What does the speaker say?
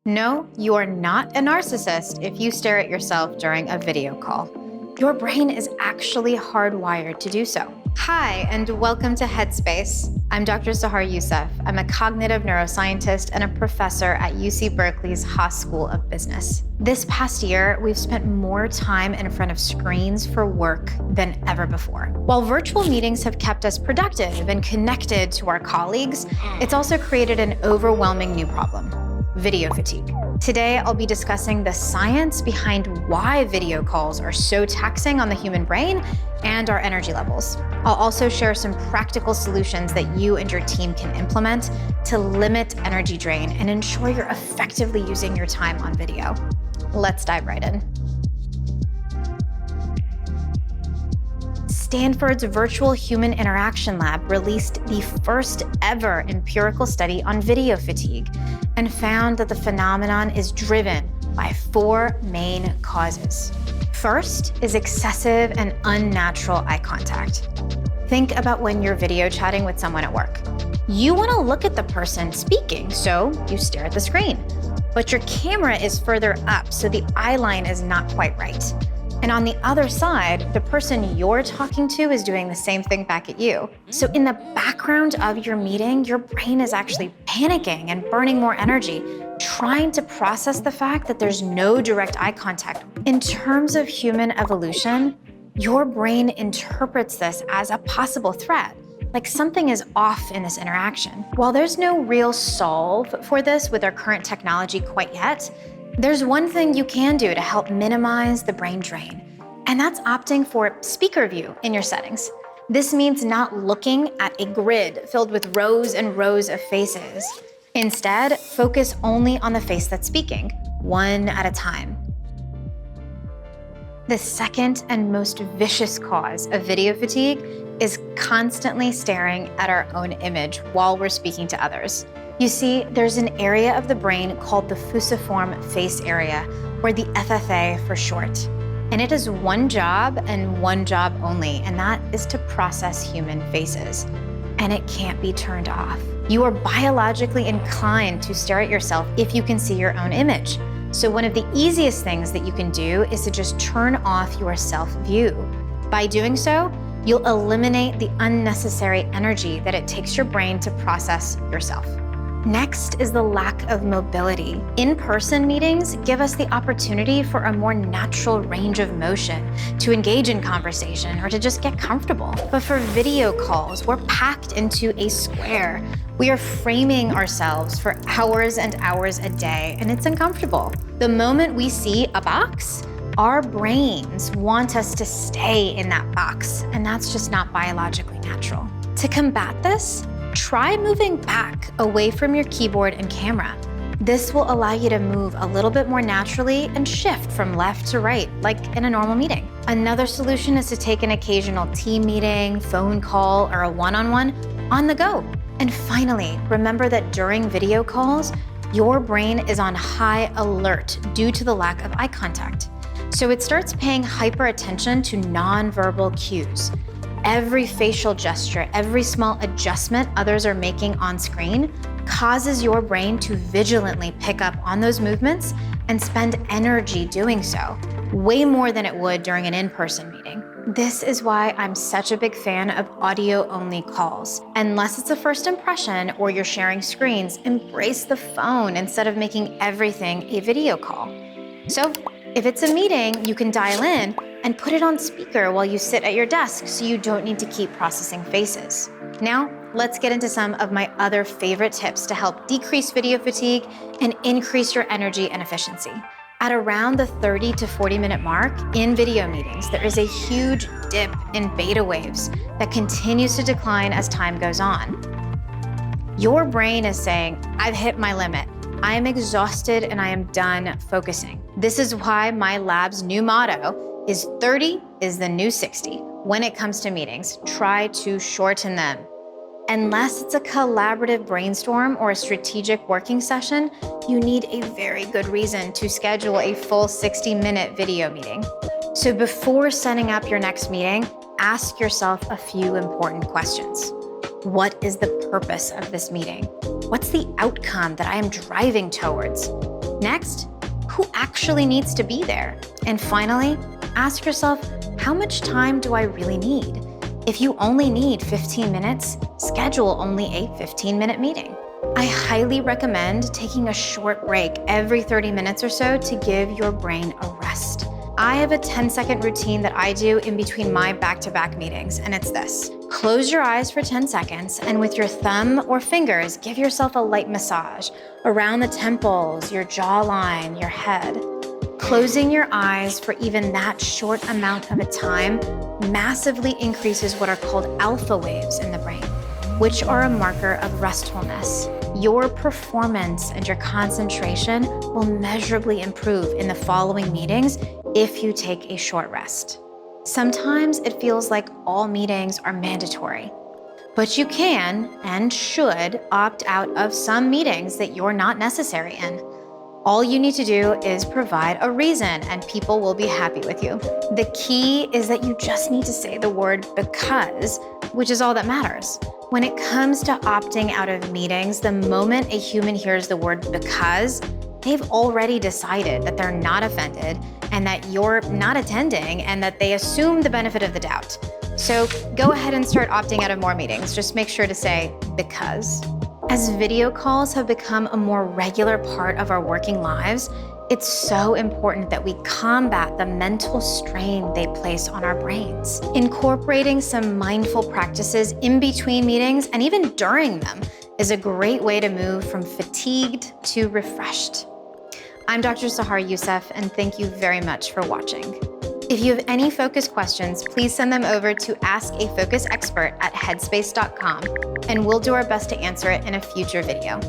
No, you are not a narcissist if you stare at yourself during a video call. Your brain is actually hardwired to do so. Hi, and welcome to Headspace. I'm Dr. Sahar Yousef. I'm a cognitive neuroscientist and a professor at UC Berkeley's Haas School of Business. This past year, we've spent more time in front of screens for work than ever before. While virtual meetings have kept us productive and connected to our colleagues, it's also created an overwhelming new problem: video fatigue. Today, I'll be discussing the science behind why video calls are so taxing on the human brain and our energy levels. I'll also share some practical solutions that you and your team can implement to limit energy drain and ensure you're effectively using your time on video. Let's dive right in. Stanford's Virtual Human Interaction Lab released the first ever empirical study on video fatigue and found that the phenomenon is driven by four main causes. First is excessive and unnatural eye contact. Think about when you're video chatting with someone at work. You want to look at the person speaking, so you stare at the screen. But your camera is further up, so the eye line is not quite right. And on the other side, the person you're talking to is doing the same thing back at you. So in the background of your meeting, your brain is actually panicking and burning more energy, trying to process the fact that there's no direct eye contact. In terms of human evolution, your brain interprets this as a possible threat, like something is off in this interaction. While there's no real solve for this with our current technology quite yet, there's one thing you can do to help minimize the brain drain, and that's opting for speaker view in your settings. This means not looking at a grid filled with rows and rows of faces. Instead, focus only on the face that's speaking, one at a time. The second and most vicious cause of video fatigue is constantly staring at our own image while we're speaking to others. You see, there's an area of the brain called the fusiform face area, or the FFA for short. And it has one job and one job only, and that is to process human faces. And it can't be turned off. You are biologically inclined to stare at yourself if you can see your own image. So one of the easiest things that you can do is to just turn off your self-view. By doing so, you'll eliminate the unnecessary energy that it takes your brain to process yourself. Next is the lack of mobility. In-person meetings give us the opportunity for a more natural range of motion, to engage in conversation or to just get comfortable. But for video calls, we're packed into a square. We are framing ourselves for hours and hours a day, and it's uncomfortable. The moment we see a box, our brains want us to stay in that box, and that's just not biologically natural. To combat this, try moving back away from your keyboard and camera. This will allow you to move a little bit more naturally and shift from left to right, like in a normal meeting. Another solution is to take an occasional team meeting, phone call, or a one-on-one on the go. And finally, remember that during video calls, your brain is on high alert due to the lack of eye contact. So it starts paying hyper attention to nonverbal cues. Every facial gesture, every small adjustment others are making on screen causes your brain to vigilantly pick up on those movements and spend energy doing so, way more than it would during an in-person meeting. This is why I'm such a big fan of audio-only calls. Unless it's a first impression or you're sharing screens, embrace the phone instead of making everything a video call. So if it's a meeting, you can dial in and put it on speaker while you sit at your desk so you don't need to keep processing faces. Now, let's get into some of my other favorite tips to help decrease video fatigue and increase your energy and efficiency. At around the 30 to 40 minute mark in video meetings, there is a huge dip in beta waves that continues to decline as time goes on. Your brain is saying, I've hit my limit. I am exhausted and I am done focusing. This is why my lab's new motto is 30 is the new 60. When it comes to meetings, try to shorten them. Unless it's a collaborative brainstorm or a strategic working session, you need a very good reason to schedule a full 60-minute video meeting. So before setting up your next meeting, ask yourself a few important questions. What is the purpose of this meeting? What's the outcome that I am driving towards? Next, who actually needs to be there? And finally, ask yourself, how much time do I really need? If you only need 15 minutes, schedule only a 15-minute meeting. I highly recommend taking a short break every 30 minutes or so to give your brain a rest. I have a 10-second routine that I do in between my back-to-back meetings, and it's this. Close your eyes for 10 seconds, and with your thumb or fingers, give yourself a light massage around the temples, your jawline, your head. Closing your eyes for even that short amount of a time massively increases what are called alpha waves in the brain, which are a marker of restfulness. Your performance and your concentration will measurably improve in the following meetings if you take a short rest. Sometimes it feels like all meetings are mandatory, but you can and should opt out of some meetings that you're not necessary in. All you need to do is provide a reason and people will be happy with you. The key is that you just need to say the word because, which is all that matters. When it comes to opting out of meetings, the moment a human hears the word because, they've already decided that they're not offended and that you're not attending and that they assume the benefit of the doubt. So go ahead and start opting out of more meetings. Just make sure to say because. As video calls have become a more regular part of our working lives, it's so important that we combat the mental strain they place on our brains. Incorporating some mindful practices in between meetings and even during them is a great way to move from fatigued to refreshed. I'm Dr. Sahar Yousef, and thank you very much for watching. If you have any focus questions, please send them over to askafocusexpert@headspace.com, and we'll do our best to answer it in a future video.